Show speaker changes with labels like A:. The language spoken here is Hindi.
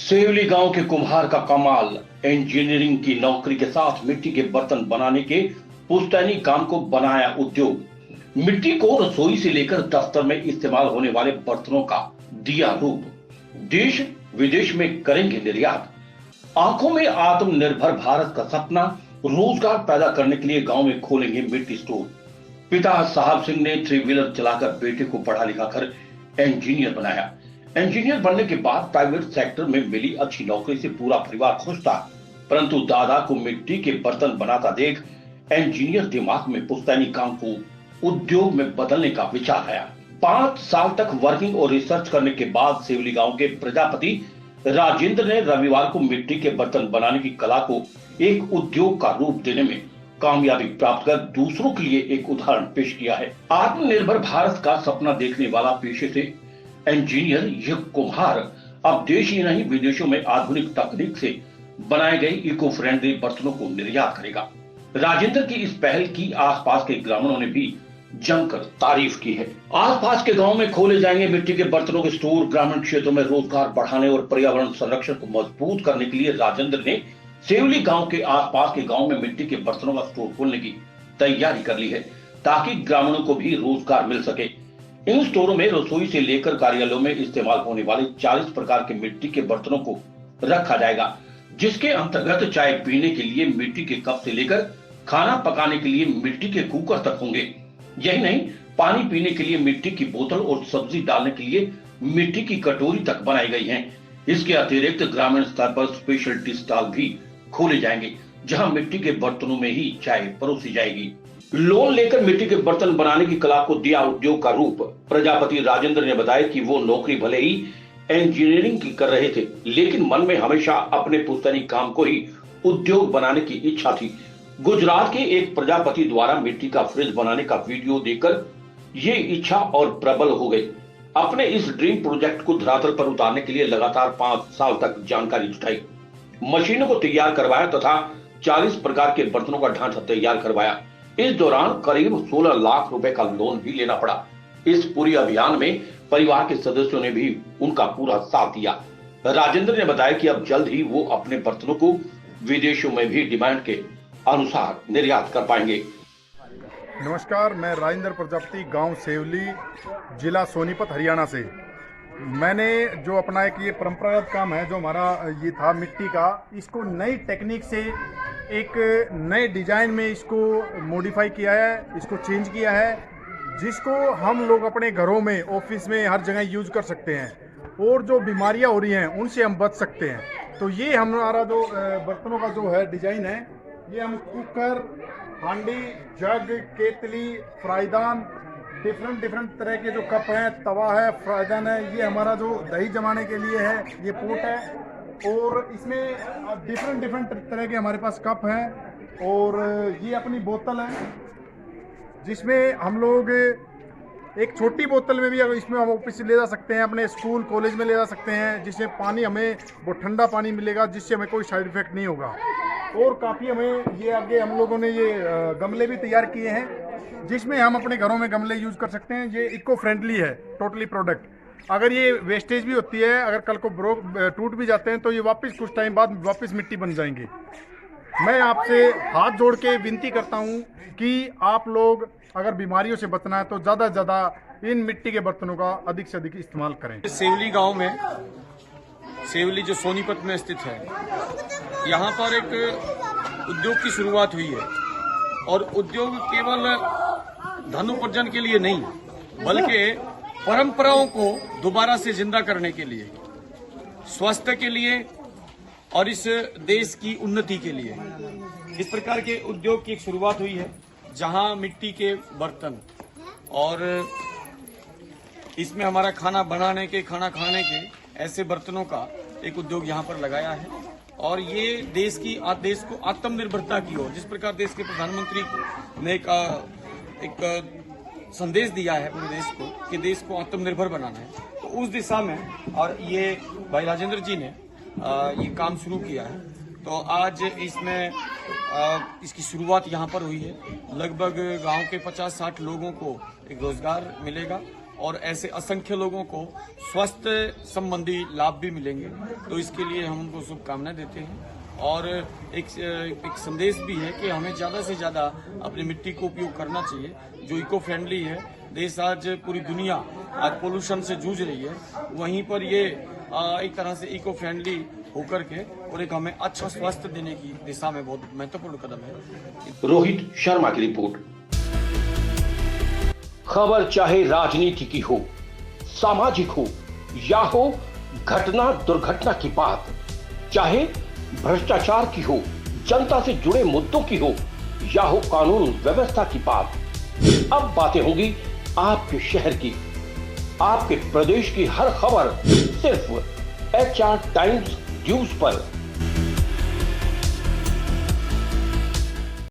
A: सेवली गांव के कुम्हार का कमाल। इंजीनियरिंग की नौकरी के साथ मिट्टी के बर्तन बनाने के पुश्तैनी काम को बनाया उद्योग। मिट्टी को रसोई से लेकर दफ्तर में इस्तेमाल होने वाले बर्तनों का दिया रूप। देश विदेश में करेंगे निर्यात। आंखों में आत्मनिर्भर भारत का सपना। रोजगार पैदा करने के लिए गांव में खोलेंगे मिट्टी स्टोर। पिता साहब सिंह ने 3 व्हीलर चलाकर बेटे को पढ़ा लिखा कर इंजीनियर बनाया। इंजीनियर बनने के बाद प्राइवेट सेक्टर में मिली अच्छी नौकरी से पूरा परिवार खुश था, परंतु दादा को मिट्टी के बर्तन बनाता देख इंजीनियर दिमाग में पुश्तैनी काम को उद्योग में बदलने का विचार आया। 5 साल तक वर्किंग और रिसर्च करने के बाद सेवली गांव के प्रजापति राजेंद्र ने रविवार को मिट्टी के बर्तन बनाने की कला को एक उद्योग का रूप देने में कामयाबी प्राप्त कर दूसरों के लिए एक उदाहरण पेश किया है। आत्मनिर्भर भारत का सपना देखने वाला पेशे से इंजीनियर यह कुम्हार अब देश ही नहीं विदेशों में आधुनिक तकनीक से बनाए गए इको फ्रेंडली बर्तनों को निर्यात करेगा। राजेंद्र की इस पहल की आसपास के ग्रामीणों ने भी जमकर तारीफ की है। आसपास के गांव में खोले जाएंगे मिट्टी के बर्तनों के स्टोर। ग्रामीण क्षेत्रों में रोजगार बढ़ाने और पर्यावरण संरक्षण को मजबूत करने के लिए राजेंद्र ने सेवली गांव के आसपास के गांव में मिट्टी के बर्तनों का स्टोर खोलने की तैयारी कर ली है, ताकि ग्रामीणों को भी रोजगार मिल सके। इन स्टोरों में रसोई से लेकर कार्यालयों में इस्तेमाल होने वाले 40 प्रकार के मिट्टी के बर्तनों को रखा जाएगा, जिसके अंतर्गत चाय पीने के लिए मिट्टी के कप से लेकर खाना पकाने के लिए मिट्टी के कुकर तक होंगे। यही नहीं, पानी पीने के लिए मिट्टी की बोतल और सब्जी डालने के लिए मिट्टी की कटोरी तक बनाई गई है। इसके अतिरिक्त ग्रामीण स्तर पर स्पेशल टी स्टॉल भी खोले जाएंगे, जहां मिट्टी के बर्तनों में ही चाय परोसी जाएगी। लोन लेकर मिट्टी के बर्तन बनाने की कला को दिया उद्योग का रूप। प्रजापति राजेंद्र ने बताया कि वो नौकरी भले ही इंजीनियरिंग की कर रहे थे, लेकिन मन में हमेशा अपने पुश्तैनी काम को ही उद्योग बनाने की इच्छा थी। गुजरात के एक प्रजापति द्वारा मिट्टी का फ्रिज बनाने का वीडियो देखकर ये इच्छा और प्रबल हो गई। अपने इस ड्रीम प्रोजेक्ट को धरातल पर उतारने के लिए लगातार 5 साल तक जानकारी जुटाई, मशीनों को तैयार करवाया तथा 40 प्रकार के बर्तनों का ढांचा तैयार करवाया। इस दौरान करीब 16 लाख रुपए का लोन भी लेना पड़ा। इस पूरी अभियान में परिवार के सदस्यों ने भी उनका पूरा साथ दिया। राजेंद्र ने बताया कि अब जल्द ही वो अपने बर्तनों को विदेशों में भी डिमांड के अनुसार निर्यात कर पाएंगे।
B: नमस्कार, मैं राजेंद्र प्रजापति, गांव सेवली, जिला सोनीपत, हरियाणा से। मैंने जो अपना एक ये परंपरागत काम है, जो हमारा ये था मिट्टी का, इसको नई टेक्निक से एक नए डिजाइन में इसको मॉडिफाई किया है, इसको चेंज किया है, जिसको हम लोग अपने घरों में, ऑफिस में, हर जगह यूज कर सकते हैं और जो बीमारियां हो रही हैं उनसे हम बच सकते हैं। तो ये हमारा जो बर्तनों का जो है डिजाइन है, ये हम कुकर, हांडी, जग, केतली, फ्राईदान, डिफरेंट तरह के जो कप हैं, तवा है, फ्राईदान है, ये हमारा जो दही जमाने के लिए है, ये पोट है, और इसमें डिफरेंट तरह के हमारे पास कप हैं, और ये अपनी बोतल है, जिसमें हम लोग एक छोटी बोतल में भी अगर इसमें हम ऑफिस से ले जा सकते हैं, अपने स्कूल कॉलेज में ले जा सकते हैं, जिससे पानी हमें वो ठंडा पानी मिलेगा, जिससे हमें कोई साइड इफेक्ट नहीं होगा। और काफ़ी हमें ये आगे हम लोगों ने ये गमले भी तैयार किए हैं, जिसमें हम अपने घरों में गमले यूज़ कर सकते हैं। ये इको फ्रेंडली है टोटली प्रोडक्ट। अगर ये वेस्टेज भी होती है, अगर कल को टूट भी जाते हैं, तो ये वापस कुछ टाइम बाद वापस मिट्टी बन जाएंगे। मैं आपसे हाथ जोड़ के विनती करता हूँ कि आप लोग अगर बीमारियों से बचना है तो ज़्यादा से ज़्यादा इन मिट्टी के बर्तनों का अधिक से अधिक इस्तेमाल करें।
C: सेवली गांव में, सेवली जो सोनीपत में स्थित है, यहाँ पर एक उद्योग की शुरुआत हुई है। और उद्योग केवल धन उपार्जन के लिए नहीं, बल्कि परंपराओं को दोबारा से जिंदा करने के लिए, स्वास्थ्य के लिए और इस देश की उन्नति के लिए इस प्रकार के उद्योग की एक शुरुआत हुई है, जहां मिट्टी के बर्तन और इसमें हमारा खाना बनाने के, खाना खाने के ऐसे बर्तनों का एक उद्योग यहां पर लगाया है। और ये देश को आत्मनिर्भरता की ओर, जिस प्रकार देश के प्रधानमंत्री ने एक संदेश दिया है पूरे देश को कि देश को आत्मनिर्भर बनाना है, तो उस दिशा में और ये भाई राजेंद्र जी ने ये काम शुरू किया है। तो आज इसमें इसकी शुरुआत यहाँ पर हुई है। लगभग गांव के 50-60 लोगों को एक रोजगार मिलेगा और ऐसे असंख्य लोगों को स्वास्थ्य संबंधी लाभ भी मिलेंगे। तो इसके लिए हम उनको शुभकामनाएं देते हैं और एक संदेश भी है कि हमें ज़्यादा से ज़्यादा अपनी मिट्टी को उपयोग करना चाहिए जो इको फ्रेंडली है। देश आज पूरी दुनिया आज पोल्यूशन से जूझ रही है, वहीं पर ये एक तरह से इको फ्रेंडली होकर के और एक हमें अच्छा स्वास्थ्य देने की दिशा में बहुत महत्वपूर्ण कदम है।
A: रोहित शर्मा की रिपोर्ट। खबर चाहे राजनीति की हो, सामाजिक हो या हो घटना दुर्घटना की बात, चाहे भ्रष्टाचार की हो, जनता से जुड़े मुद्दों की हो या हो कानून व्यवस्था की बात, अब बातें होंगी आपके शहर की, आपके प्रदेश की हर खबर सिर्फ HR टाइम्स न्यूज पर।